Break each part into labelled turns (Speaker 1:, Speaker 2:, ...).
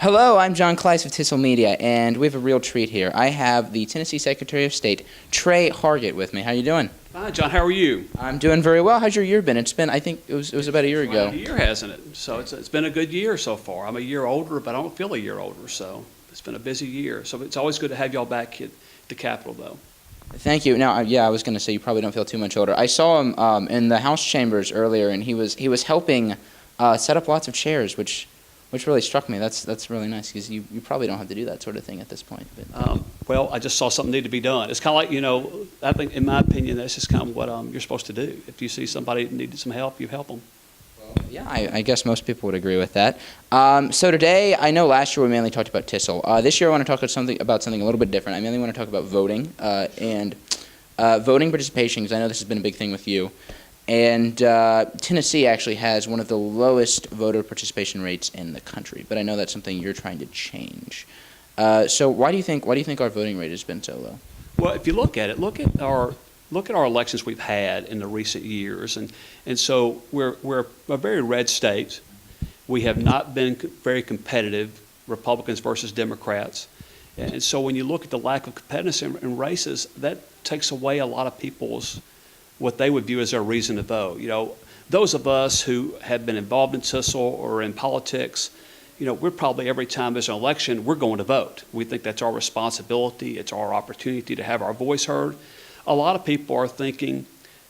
Speaker 1: Hello, I'm John Kleiss of TISL Media, and we have a real treat here. I have the Tennessee Secretary of State, Tre Hargett, with me. How you doing?
Speaker 2: Hi, John. How are you?
Speaker 1: I'm doing very well. How's your year been? It's been, I think it was about a year ago.
Speaker 2: A year, hasn't it? So it's been a good year so far. I'm a year older, but I don't feel a year older, so it's been a busy year. So it's always good to have y'all back at the Capitol, though.
Speaker 1: Thank you. Now, yeah, I was going to say you probably don't feel too much older. I saw him in the House chambers earlier, and he was helping set up lots of chairs, which really struck me. That's really nice because you probably don't have to do that sort of thing at this point. But.
Speaker 2: Well, I just saw something need to be done. It's kind of like, I think, in my opinion, that's just kind of what you're supposed to do. If you see somebody that needed some help, you help them.
Speaker 1: Well, yeah, I guess most people would agree with that. So today, I know last year we mainly talked about TISL. This year I want to talk about something a little bit different. I mainly want to talk about voting and voting participation, because I know this has been a big thing with you. And Tennessee actually has one of the lowest voter participation rates in the country, but I know that's something you're trying to change. So why do you think our voting rate has been so low?
Speaker 2: Well, if you look at it, look at our elections we've had in the recent years, and so we're a very red state. We have not been very competitive, Republicans versus Democrats, and so when you look at the lack of competitiveness in races, that takes away a lot of people's what they would view as their reason to vote. You know, those of us who have been involved in TISL or in politics, you know, we're probably every time there's an election, we're going to vote. We think that's our responsibility. It's our opportunity to have our voice heard. A lot of people are thinking,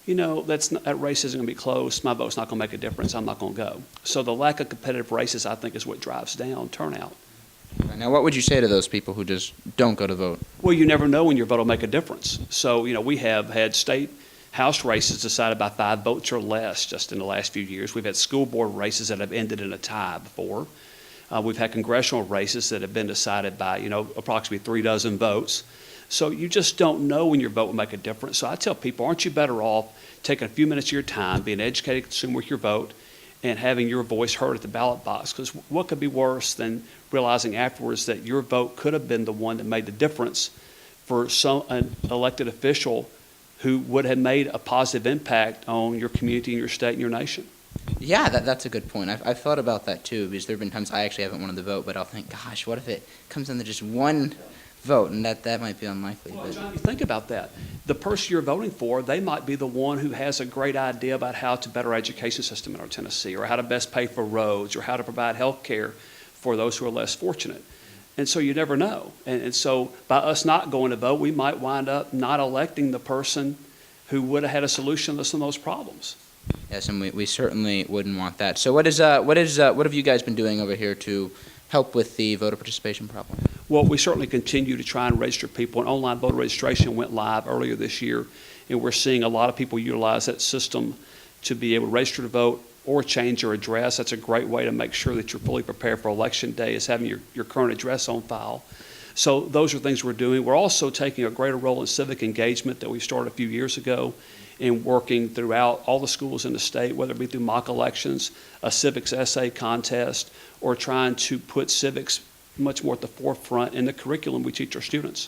Speaker 2: you know, that race isn't going to be close. My vote's not going to make a difference. I'm not going to go. So the lack of competitive races, I think, is what drives down turnout.
Speaker 1: Now, what would you say to those people who just don't go to vote?
Speaker 2: Well, you never know when your vote will make a difference. So, you know, we have had state House races decided by 5 votes or less just in the last few years. We've had school board races that have ended in a tie before. We've had congressional races that have been decided by, you know, approximately 36 votes. So you just don't know when your vote will make a difference. So I tell people, aren't you better off taking a few minutes of your time, being an educated consumer with your vote, and having your voice heard at the ballot box? Because what could be worse than realizing afterwards that your vote could have been the one that made the difference for an elected official who would have made a positive impact on your community and your state and your nation?
Speaker 1: Yeah, that's a good point. I've thought about that too, because there have been times I actually haven't wanted to vote, but I'll think, gosh, what if it comes down to just one vote, and that might be unlikely.
Speaker 2: Well, John, you think about that. The person you're voting for, they might be the one who has a great idea about how to better our education system in our Tennessee, or how to best pay for roads, or how to provide health care for those who are less fortunate. And so you never know. And so by us not going to vote, we might wind up not electing the person who would have had a solution to some of those problems.
Speaker 1: Yes, and we certainly wouldn't want that. So what have you guys been doing over here to help with the voter participation problem?
Speaker 2: Well, we certainly continue to try and register people. And online voter registration went live earlier this year, and we're seeing a lot of people utilize that system to be able to register to vote or change your address. That's a great way to make sure that you're fully prepared for Election Day, is having your current address on file. So those are things we're doing. We're also taking a greater role in civic engagement that we started a few years ago, and working throughout all the schools in the state, whether it be through mock elections, a civics essay contest, or trying to put civics much more at the forefront in the curriculum we teach our students.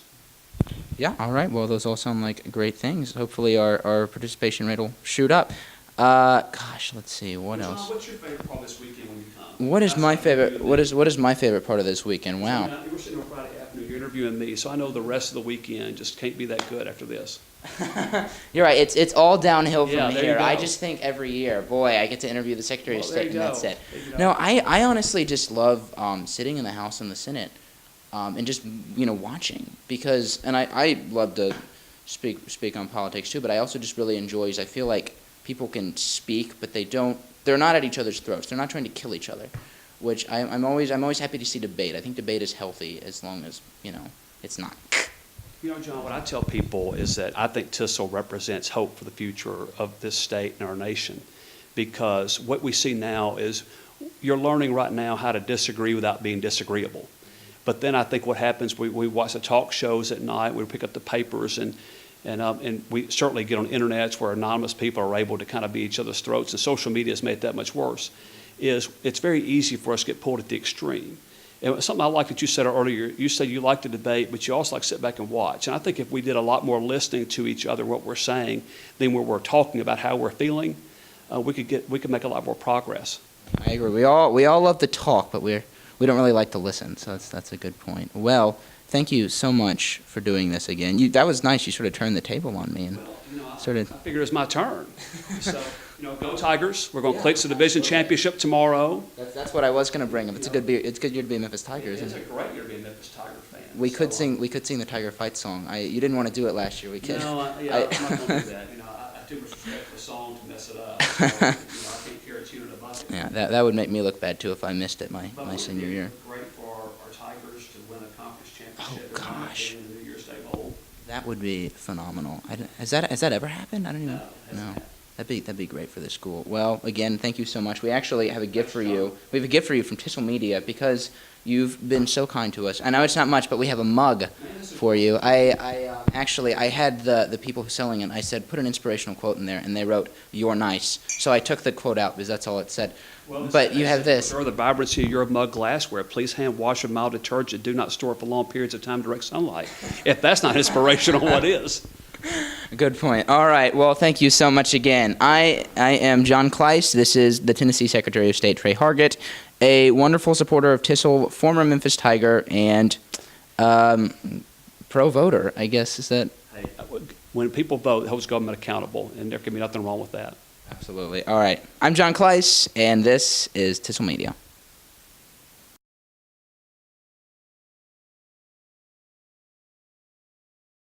Speaker 1: Yeah, all right. Well, those all sound like great things. Hopefully our participation rate will shoot up. Gosh, let's see, what
Speaker 2: John,
Speaker 1: else?
Speaker 2: what's your favorite part of this weekend when you come?
Speaker 1: What is my favorite? What is my favorite part of this weekend? Wow.
Speaker 2: So we're sitting on Friday afternoon, you're interviewing me, so I know the rest of the weekend just can't be that good after this.
Speaker 1: You're right. It's all downhill from
Speaker 2: Yeah, there you
Speaker 1: here.
Speaker 2: go.
Speaker 1: I just think every year, boy, I get to interview the Secretary of
Speaker 2: Well, there
Speaker 1: State,
Speaker 2: you
Speaker 1: and that's
Speaker 2: go.
Speaker 1: it.
Speaker 2: There you go.
Speaker 1: No, I honestly just love sitting in the House and the Senate, and just watching, because, and I love to speak on politics too, but I also just really enjoy, is I feel like people can speak, but they're not at each other's throats. They're not trying to kill each other, which I'm always happy to see debate. I think debate is healthy as long as it's not.
Speaker 2: You know, John, what I tell people is that I think TISL represents hope for the future of this state and our nation, because what we see now is you're learning right now how to disagree without being disagreeable. But then I think what happens, we watch the talk shows at night, we pick up the papers, and we certainly get on internets where anonymous people are able to kind of be each other's throats, and social media has made it that much worse. It's very easy for us to get pulled at the extreme. And something I like that you said earlier, you said you like to debate, but you also like to sit back and watch. And I think if we did a lot more listening to each other, what we're saying, than when we're talking about how we're feeling, we could make a lot more progress.
Speaker 1: I agree. We all love to talk, but we're we don't really like to listen. So that's a good point. Well, thank you so much for doing this again. That was nice. You sort of turned the table on me and
Speaker 2: I figured it was my turn. So, go Tigers. We're going to clinch the division championship tomorrow.
Speaker 1: That's what I was going to bring up. It's a good year to be a Memphis Tiger, isn't
Speaker 2: It's
Speaker 1: it?
Speaker 2: a great year to be a Memphis Tiger fan.
Speaker 1: We could sing the Tiger Fight song. You didn't want to do it last year. We could.
Speaker 2: No, I'm not going to do that. I too much respect for the song to mess it up. So, I can't carry a tune in a bucket.
Speaker 1: Yeah, that would make me look bad too if I missed it my senior year.
Speaker 2: Great for our Tigers to win a conference championship.
Speaker 1: Oh, gosh.
Speaker 2: In the New Year's Day Bowl.
Speaker 1: That would be phenomenal. Has that ever happened? I don't even.
Speaker 2: No, it hasn't happened.
Speaker 1: That'd be great for the school. Well, again, thank you so much. We actually have a gift for you. We have a gift for you from TISL Media because you've been so kind to us. I know it's not much, but we have a mug for you. I had the people who selling it. I said put an inspirational quote in there, and they wrote "You're nice." So I took the quote out because that's all it said. But you have this.
Speaker 2: For the vibrancy of your mug glassware, please hand wash with mild detergent. Do not store for long periods of time in direct sunlight. If that's not inspirational, what is?
Speaker 1: Good point. All right. Well, thank you so much again. I am John Kleiss. This is the Tennessee Secretary of State, Tre Hargett, a wonderful supporter of TISL, former Memphis Tiger, and pro-voter, I guess. Is that?
Speaker 2: Hey, when people vote, it holds government accountable, and there can be nothing wrong with that.
Speaker 1: Absolutely. All right. I'm John Kleiss, and this is TISL Media.